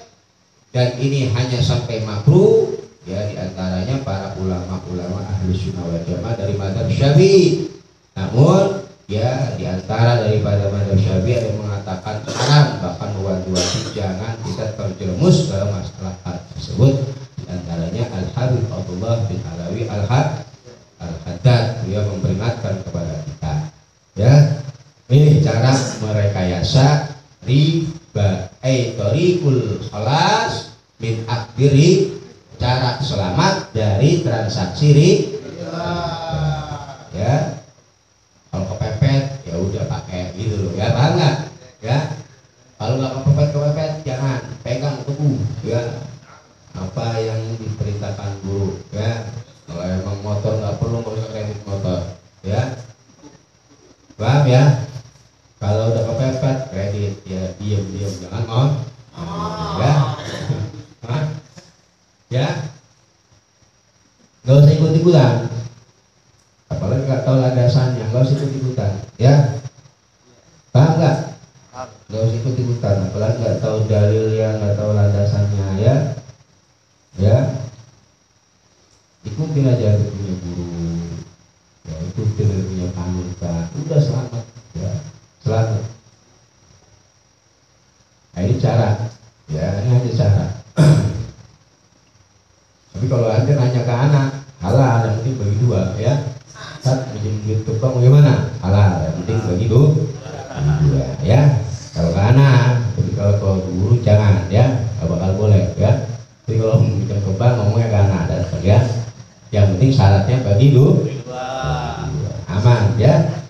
dan ini hanya sampai makruh, ya, diantaranya para ulama-ulama ahli sunnah wal jamaah dari mazhab Syafi'i. Namun ya diantara daripada mazhab Syafi'i ada yang mengatakan haram, bahkan wajib jangan kita terjerumus dalam masalah hal tersebut. Diantaranya Al-Habib Abdullah bin Alawi Al-Haddad, dia memperingatkan kepada kita, ya, ini cara merekayasa riba, tariqul khalas min akdiri, cara selamat dari transaksi riba, ya. Kalau kepepet ya udah pakai gitu loh, ya, paham nggak, ya. Kalau nggak kepepet jangan pegang teguh, ya, apa yang diperintahkan guru, ya. Kalau emang motor nggak perlu, nggak usah kredit motor, ya, paham, ya. Kalau udah kepepet kredit, ya diam jangan ya. Hah? Ya, nggak usah ikut-ikutan, apalagi nggak tahu landasannya, nggak usah ikut-ikutan, ya, paham nggak? Nggak usah ikut-ikutan, apalagi nggak tahu dalilnya, nggak tahu landasannya, ya, ya, ikutin aja punya guru, ya, ikutin punya panutan, udah selamat, ya, selamat. Nah, ini cara, ya, ini aja cara. Tapi kalau anda nanya ke anak, halal, yang penting bagi dua, ya. Saat minjem duit ke bank bagaimana? Halal, yang penting bagi dua, ya. Kalau ke anak, tapi kalau ke guru jangan, ya, gak bakal boleh, ya. Tapi kalau minjem ke bank ngomongnya ke anak, ya. Yang penting syaratnya bagi dua, aman, ya.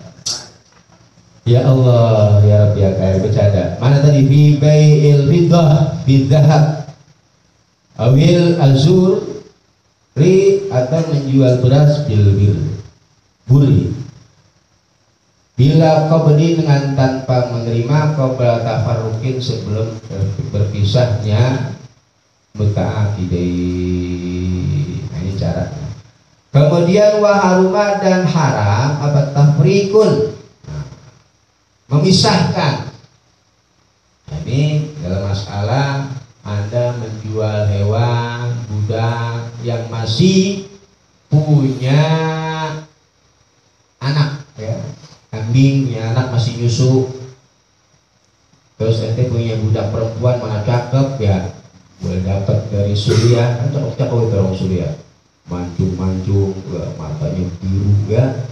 Ya Allah, ya Rabbi, ya kayak bercanda. Mana tadi fi bai'il fiddah bidzahab awil azur ri, atau menjual beras buli bila qabdi, dengan tanpa menerima, qabla tafarruqin, sebelum berpisahnya muta'aqidain. Nah, ini caranya. Kemudian waharuma, dan haram apa tafrikun, memisahkan. Nah, ini dalam masalah Anda menjual hewan budak yang masih punya anak, ya, kambing punya anak masih nyusu, terus ente punya budak perempuan mana cakep, ya, boleh dapat dari Suriah, kan cakep itu orang Suriah, mancung, matanya biru, ya,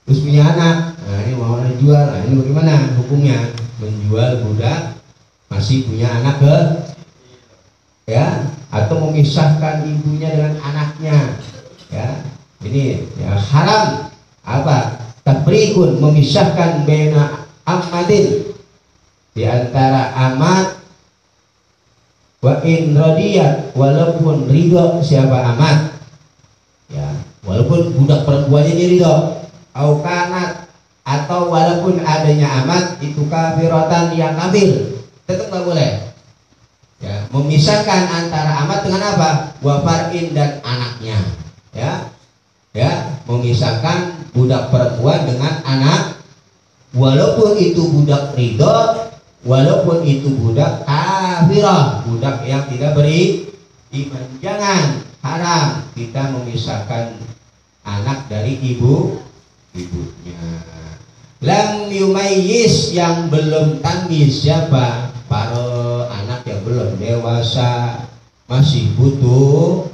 terus punya anak. Nah, ini mau jual, nah ini bagaimana hukumnya? Menjual budak masih punya anak ke, ya, atau memisahkan ibunya dengan anaknya, ya, ini ya haram. Apa? Tafrikun, memisahkan baina amadin, di antara amat, wa in radiyat, walaupun ridho siapa amat, ya, walaupun budak perempuannya ini ridho, au kanat, atau walaupun adanya amat itu kafiratan yang kafir, tetap nggak boleh, ya. Memisahkan antara amat dengan apa? Wa far'in, dan anaknya, ya, ya, memisahkan budak perempuan dengan anak, walaupun itu budak ridho, walaupun itu budak kafirah, budak yang tidak beriman. Jangan, haram kita memisahkan anak dari ibunya. Lam yumayyiz, yang belum tamyiz, siapa? Para anak yang belum dewasa, masih butuh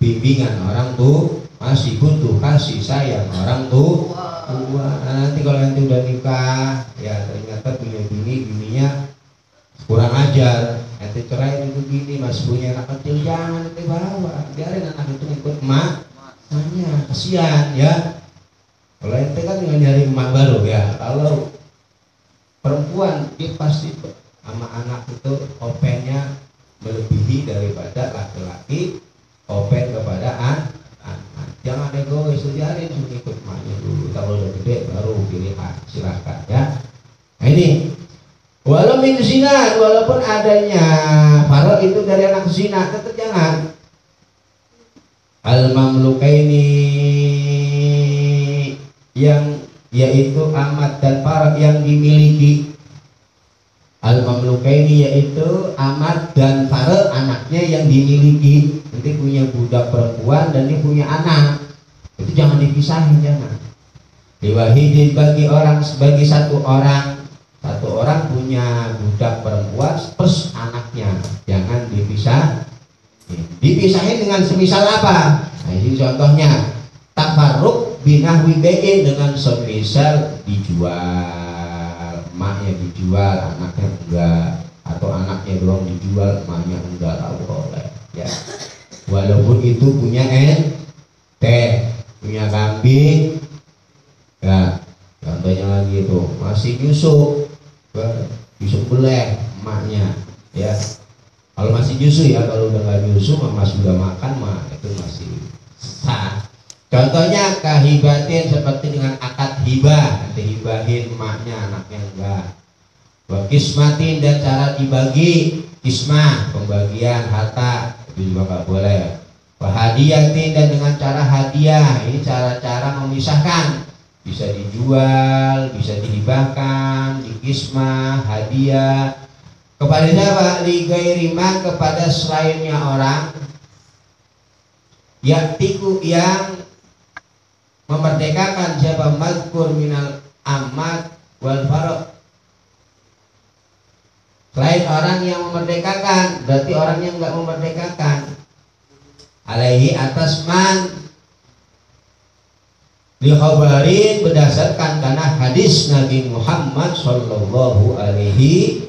bimbingan orang tua, masih butuh kasih sayang orang tua. Nah, nanti kalau nanti udah nikah, ya, ternyata punya bininya kurang ajar, nanti cerai itu gini, masih punya anak kecil, jangan nanti bawa, biarin anak itu ikut emak Makanya kasihan ya. Kalau ente kan tinggal nyari emak baru ya. Kalau perempuan dia pasti sama anak itu opennya melebihi daripada laki-laki open kepada anak. Jangan egois, biarin ikut emaknya dulu. Kalau udah gede baru pilihan, silahkan ya. Nah ini walau min zina, walaupun adanya faro itu dari anak zina, tetap jangan. Al-mamlukaini, yang yaitu amat dan faro yang dimiliki. Al-mamlukaini yaitu amat dan faro anaknya yang dimiliki. Nanti punya budak perempuan dan dia punya anak, itu jangan dipisahin, jangan. Diwahidin bagi orang, sebagai satu orang punya budak perempuan plus anaknya, jangan dipisah. Dipisahin dengan semisal apa? Nah ini contohnya, tafarruq binahwi bain, dengan semisal dijual, emaknya dijual, anaknya enggak, atau anaknya doang dijual, emaknya enggak, lah boleh ya. Walaupun itu punya punya kambing ya, contohnya lagi itu masih nyusu beleh emaknya ya. Kalau masih nyusu ya, kalau udah nggak nyusu masih udah makan mah itu masih sah. Contohnya kahibatin, seperti dengan akad hibah, nanti hibahin emaknya, anaknya enggak. Wakismatin, dan cara dibagi, kismah, pembagian harta, itu juga nggak boleh. Wahadiyatin, dan dengan cara hadiah, ini cara-cara memisahkan, bisa dijual, bisa dihibahkan, dikismah, hadiah kepada siapa? Li ghairiman, kepada selainnya orang, yaktiku, yang memerdekakan siapa? Mazkur minal amat wal farq, selain orang yang memerdekakan, berarti orang yang enggak memerdekakan. Alaihi, atas man, li khabarin, berdasarkan karena hadis Nabi Muhammad sallallahu alaihi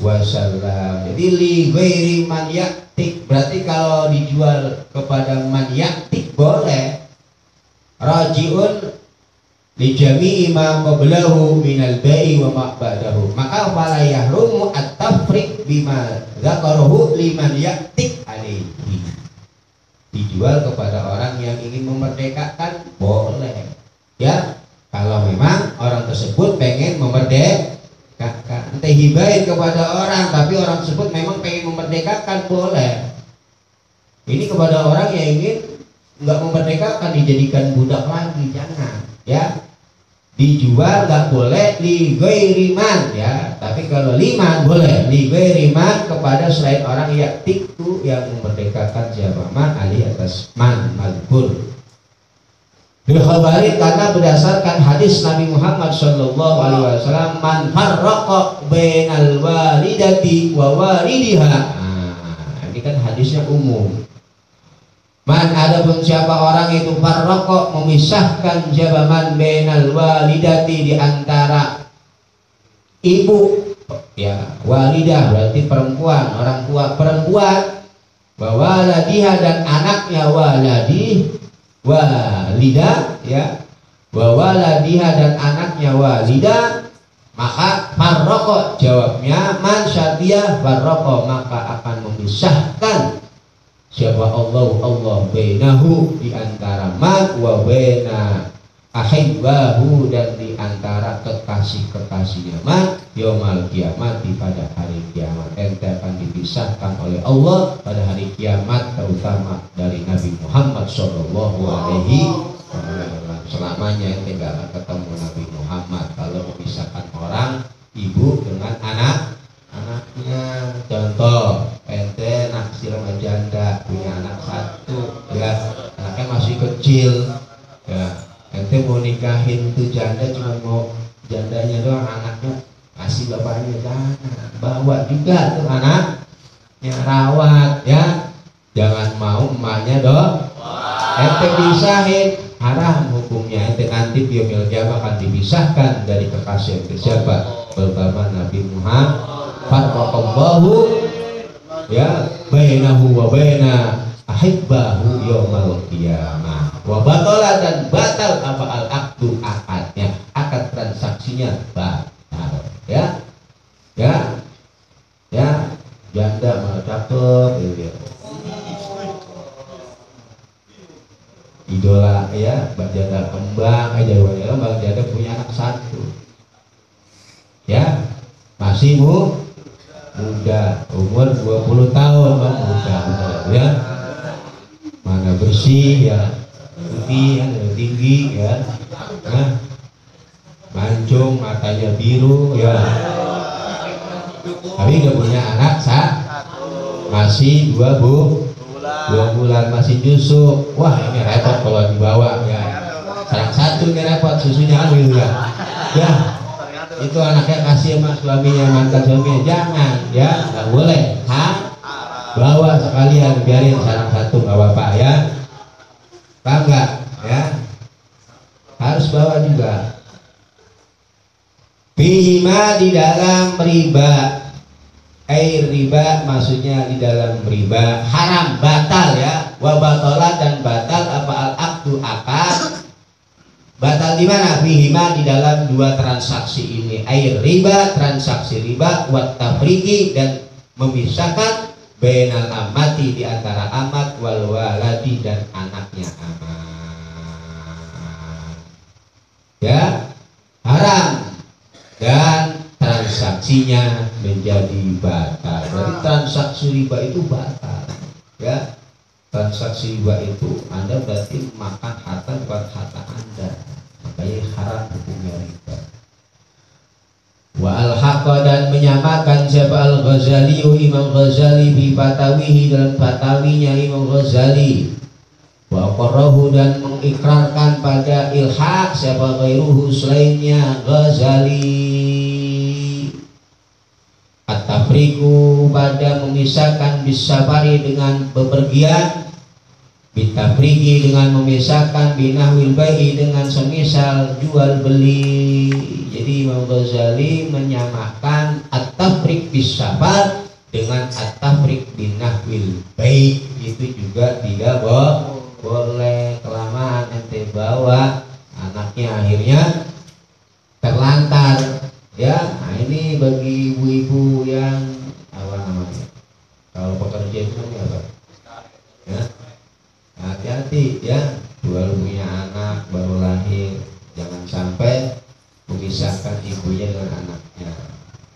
wasallam. Jadi li ghairi man yaktik, berarti kalau dijual kepada man yaktik boleh. Rajiun li jami'i ma qablahu minal bai'i wa ma ba'dahu, maka fala yahrumu at-tafriq bima dzakarahu liman yaktik alaihi. Dijual kepada orang yang ingin memerdekakan boleh ya, kalau memang orang tersebut pengen memerdekakan. Nanti hibahin kepada orang tapi orang tersebut memang pengen memerdekakan, boleh. Ini kepada orang yang ingin nggak memerdekakan, dijadikan budak lagi, jangan ya. Dijual nggak boleh li ghairi man ya, tapi kalau liman boleh, li ghairi man, kepada selain orang yaktiku, yang memerdekakan siapa? Man, ali, atas man mazkur bil khabari, karena berdasarkan hadis Nabi Muhammad sallallahu alaihi wasallam, man farraqa bainal walidati wa walidiha. Nah, ini kan hadisnya umum. Man, adapun siapa orang itu farraqa, memisahkan jabaman bainal walidati, di antara ibu ya, walidah berarti perempuan, orang tua perempuan, wa waladiha, dan anaknya waladi, walidah ya, wa waladiha, dan anaknya walidah, maka farraqa, jawabnya man syatiyah farraqa, maka akan memisahkan siapa? Allah bainahu, di antara man, wa baina ahibbahu, dan di antara kekasih-kekasihnya man, yaumal kiamat, pada hari kiamat. Ente akan dipisahkan oleh Allah pada hari kiamat, terutama dari Nabi Muhammad sallallahu alaihi wasallam. Selamanya ente gak akan ketemu Nabi Muhammad kalau memisahkan orang ibu dengan anaknya. Contoh, ente naksir sama janda, punya anak satu ya, anaknya masih kecil ya, ente mau nikahin tuh janda, cuma mau jandanya doang, anaknya kasih bapaknya, jangan, bawa juga tuh anaknya, rawat ya, jangan mau emaknya doang ente pisahin, haram hukumnya. Ente nanti biomil kiamat akan dipisahkan dari kekasih ente siapa? Pertama Nabi Muhammad farraqallahu ya bainahu wa baina ahibbahu yaumal qiyamah. wa batalah dan batal apa al aqdu akadnya, akad transaksinya batal. Ya janda malah cakep gitu ya. Idola ya, janda kembang aja bang janda punya anak satu. Ya, masih muda, umur 20 tahun bang, muda ya. Mana bersih ya, putih ya, tinggi ya. Mancung, matanya biru ya. Tapi nggak punya anak masih 2 bulan masih nyusu. Wah ini repot kalau dibawa ya. Salah satu ini repot, susunya ambil ya. Ya itu anaknya kasih sama suaminya, mantan suaminya, jangan ya, nggak boleh. Bawa sekalian, biarin salah satu nggak apa-apa ya. Paham nggak ya? Harus bawa juga. Bihima di dalam riba, air riba maksudnya di dalam riba haram, batal ya. Wa batalah dan batal apa al aqdu akad. Batal di mana? Bihima di dalam 2 transaksi ini, air riba, transaksi riba, wat tafriqi dan memisahkan bainal amati di antara amat wal waladi dan anaknya amat. Ya, haram dan transaksinya menjadi batal. Jadi transaksi riba itu batal. Ya, transaksi riba itu Anda berarti makan harta bukan harta Anda, makanya haram hukumnya riba. Wa al-haqqa dan menyamakan siapa al-Ghazali, Imam Ghazali bi fatawihi dalam fatawinya Imam Ghazali. Wa aqarrahu dan mengikrarkan pada ilhaq siapa ghairuhu selainnya Ghazali. At-tafriqu pada memisahkan bisafari dengan bepergian, bitafriqi dengan memisahkan, binahwil bai'i dengan semisal jual beli. Jadi Imam Ghazali menyamakan at-tafriq bisafar dengan at-tafriq binahwil bai'. Itu juga tidak boleh. Kelamaan ente bawa anaknya akhirnya terlantar ya. Nah ini bagi ibu-ibu yang apa namanya, kalau pekerja itu namanya apa ya, hati-hati ya, baru punya anak baru lahir, jangan sampai memisahkan ibunya dengan anaknya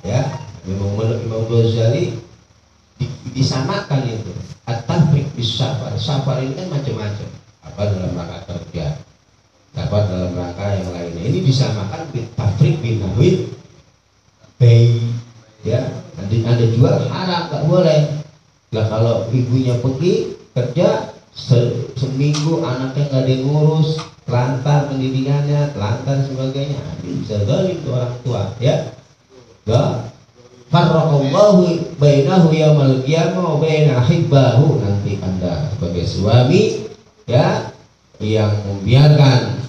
ya. Menurut Imam Ghazali disamakan itu at-tafriq bis-safar. Safar ini kan macam-macam, apa dalam rangka kerja, dapat dalam rangka yang lainnya. Ini disamakan bit-tafriq binahwil bai' ya. Ada jual haram, nggak boleh lah. Kalau ibunya pergi kerja seminggu anaknya nggak ada yang ngurus, lantar pendidikannya, lantar sebagainya, bisa zalim ke orang tua ya. Farraqallahu bainahu yaumal qiyamah wa baina hibbahu. Nanti Anda sebagai suami ya yang membiarkan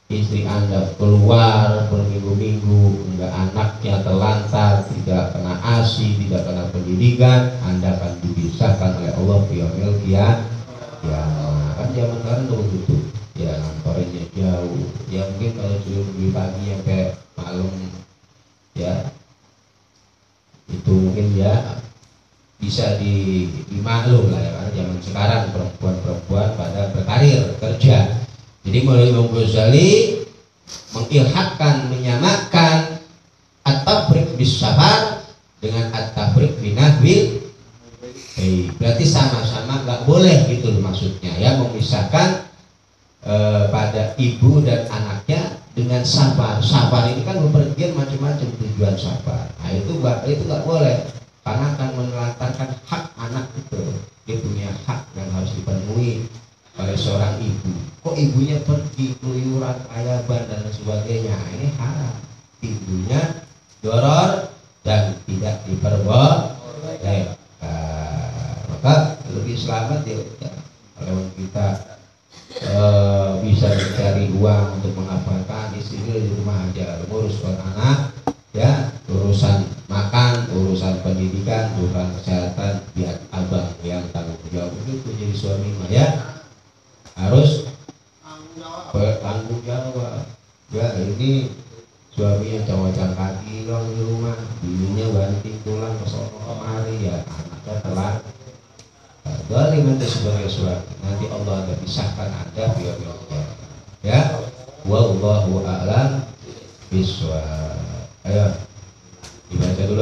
istri Anda keluar berminggu-minggu, enggak anaknya terlantar, tidak kena ASI, tidak kena pendidikan, Anda akan dipisahkan oleh Allah di yaumil qiyamah. Ya kan zaman sekarang tuh begitu ya, kantornya jauh ya, mungkin kalau sudah lebih pagi sampai malam ya, itu mungkin ya bisa dimaklum lah ya, karena zaman sekarang perempuan-perempuan pada berkarir kerja. Jadi melalui Imam Ghazali mengilhakkan, menyamakan at-tafriq bis-safar dengan at-tafriq binahwil. Berarti sama-sama nggak boleh gitu loh maksudnya ya, memisahkan pada ibu dan anaknya dengan safar. Safar ini kan bepergian macam-macam tujuan safar. Nah itu nggak boleh, karena akan menelantarkan hak anak itu. Dia punya hak yang harus dipenuhi oleh seorang ibu. Kok ibunya pergi keluyuran, ayaban dan sebagainya, ini haram. Ibunya doror dan tidak diperbolehkan. Maka lebih selamat ya kalau kita bisa mencari uang untuk mengapakan istri di rumah aja, ngurus anak ya, urusan makan, urusan pendidikan, urusan kesehatan biar abang yang tanggung jawab. Itu jadi suami mah ya harus ngocang-ngocang kaki dong di rumah, bininya banting tulang ke sono kemari, ya anaknya telat. Zalim anda sebagai surat, nanti Allah akan pisahkan anda biar ya. Wallahu a'lam bishawab. Ayo dibaca dulu.